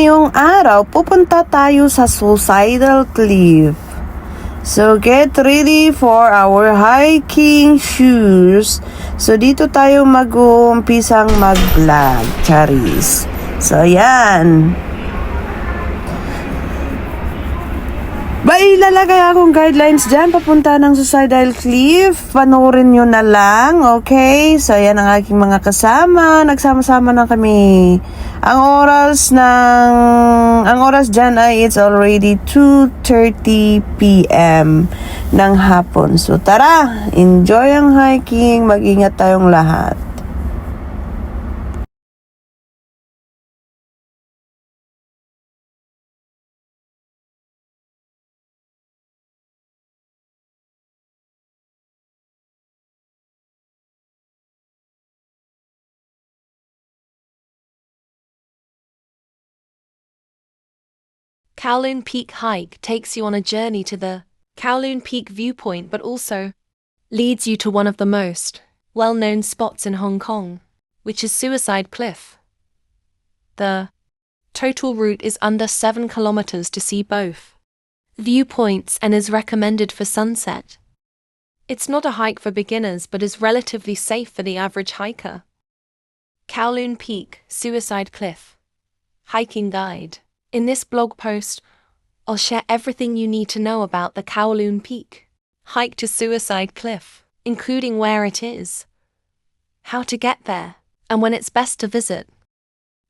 Ngayong araw, pupunta tayo sa Suicidal Cliff. So, get ready for our hiking shoes. So, dito tayo mag-uumpisang mag-vlog, Charis. So, yan. Ilalagay akong guidelines dyan papunta ng Suicidal Cliff. Panoorin nyo na lang, okay? So, yan ang aking mga kasama. Nagsama-sama na kami. Ang oras dyan ay it's already 2:30 p.m. ng hapon. So, tara! Enjoy ang hiking. Mag-ingat tayong lahat. Kowloon Peak hike takes you on a journey to the Kowloon Peak viewpoint, but also leads you to one of the most well-known spots in Hong Kong, which is Suicide Cliff. The total route is under 7 kilometers to see both viewpoints and is recommended for sunset. It's not a hike for beginners but is relatively safe for the average hiker. Kowloon Peak, Suicide Cliff Hiking Guide. In this blog post, I'll share everything you need to know about the Kowloon Peak hike to Suicide Cliff, including where it is, how to get there, and when it's best to visit.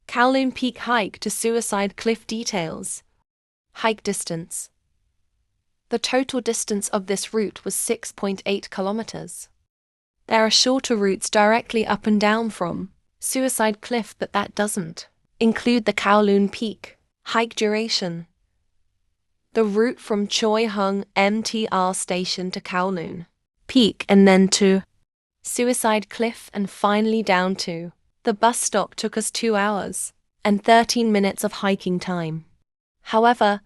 Kowloon Peak hike to Suicide Cliff details. Hike distance. The total distance of this route was 6.8 kilometers. There are shorter routes directly up and down from Suicide Cliff, but that doesn't include the Kowloon Peak hike duration. The route from Choi Hung MTR station to Kowloon Peak and then to Suicide Cliff and finally down to the bus stop took us 2 hours and 13 minutes of hiking time. However,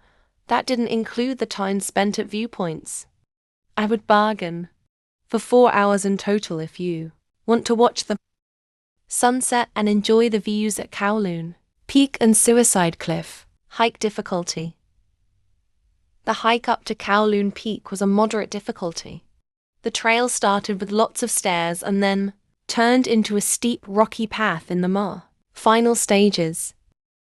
that didn't include the time spent at viewpoints. I would bargain for 4 hours in total if you want to watch the sunset and enjoy the views at Kowloon Peak and Suicide Cliff. Hike difficulty. The hike up to Kowloon Peak was a moderate difficulty. The trail started with lots of stairs and then turned into a steep rocky path in the final stages.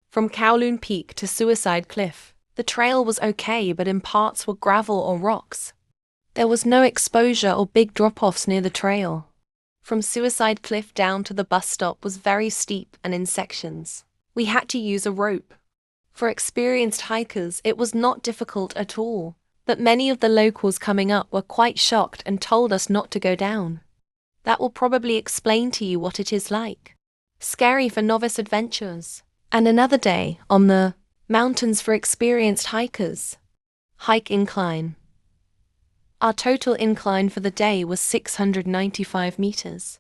From Kowloon Peak to Suicide Cliff, the trail was okay, but in parts were gravel or rocks. There was no exposure or big drop-offs near the trail. From Suicide Cliff down to the bus stop was very steep and in sections. We had to use a rope. For experienced hikers, it was not difficult at all, but many of the locals coming up were quite shocked and told us not to go down. That will probably explain to you what it is like. Scary for novice adventurers. And another day on the mountains for experienced hikers. Hike incline. Our total incline for the day was 695 meters.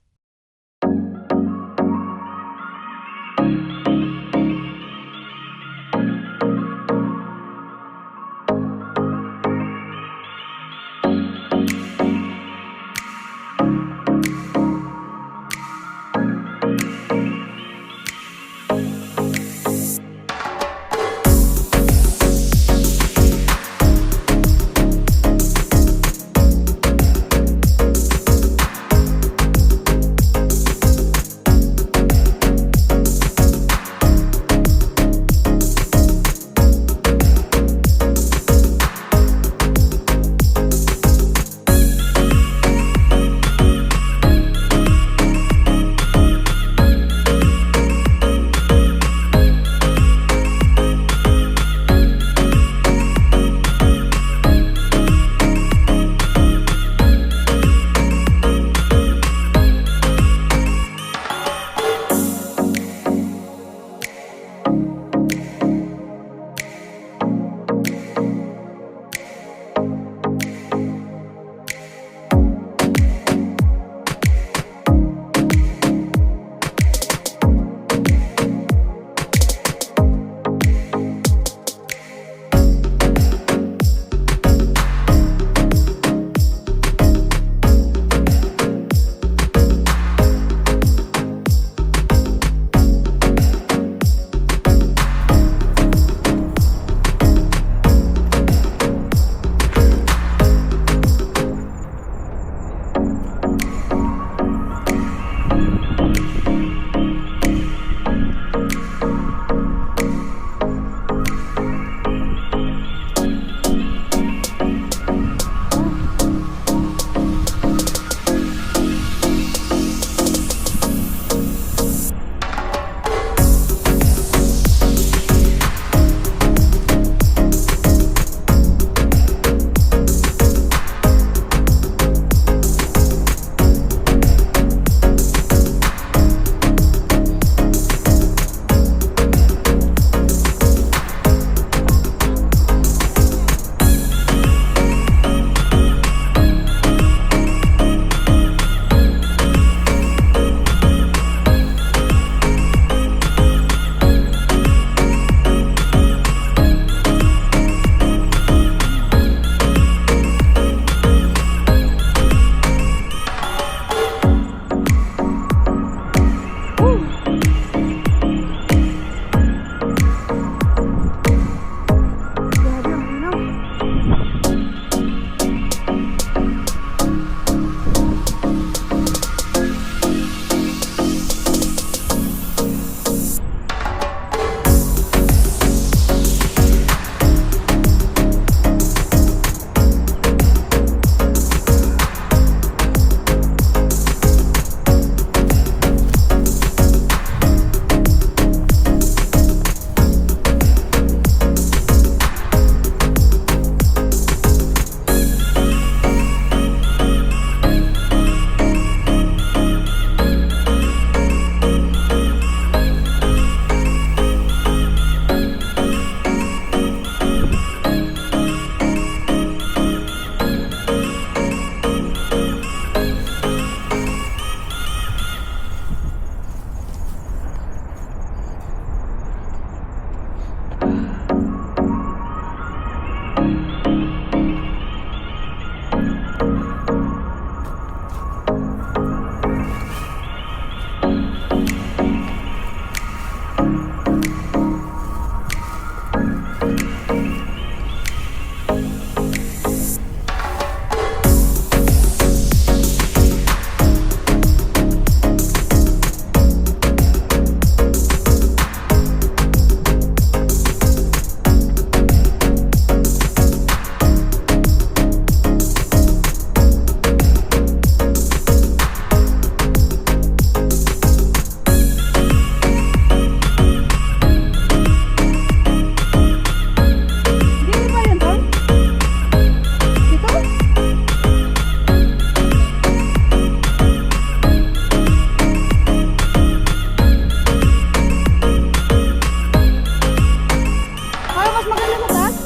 lumabas?